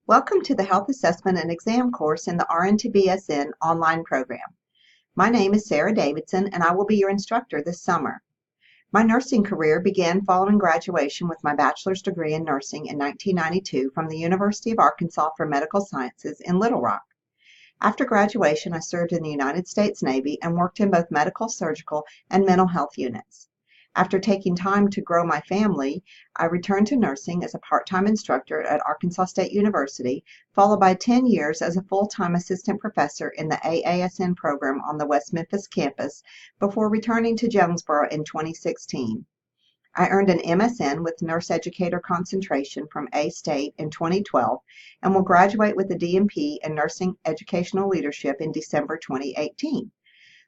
Welcome to the Health Assessment and Exam course in the RN to BSN online program. My name is Sarah Davidson and I will be your instructor this summer. My nursing career began following graduation with my bachelor's degree in nursing in 1992 from the University of Arkansas for Medical Sciences in Little Rock. After graduation, I served in the United States Navy and worked in both medical, surgical, and mental health units. After taking time to grow my family, I returned to nursing as a part-time instructor at Arkansas State University, followed by 10 years as a full-time assistant professor in the AASN program on the West Memphis campus before returning to Jonesboro in 2016. I earned an MSN with Nurse Educator concentration from A-State in 2012 and will graduate with a DNP in Nursing Educational Leadership in December 2018.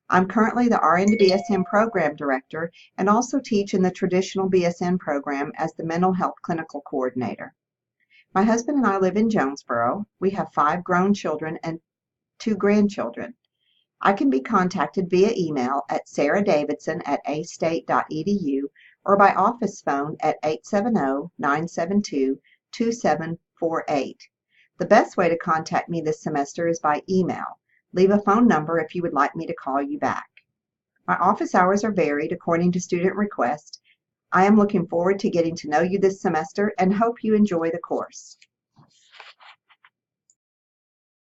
I'm currently the RN to BSN Program Director and also teach in the traditional BSN program as the Mental Health Clinical Coordinator. My husband and I live in Jonesboro. We have 5 grown children and 2 grandchildren. I can be contacted via email at sarahdavidson@astate.edu or by office phone at 870-972-2748. The best way to contact me this semester is by email. Leave a phone number if you would like me to call you back. My office hours are varied according to student request. I am looking forward to getting to know you this semester and hope you enjoy the course.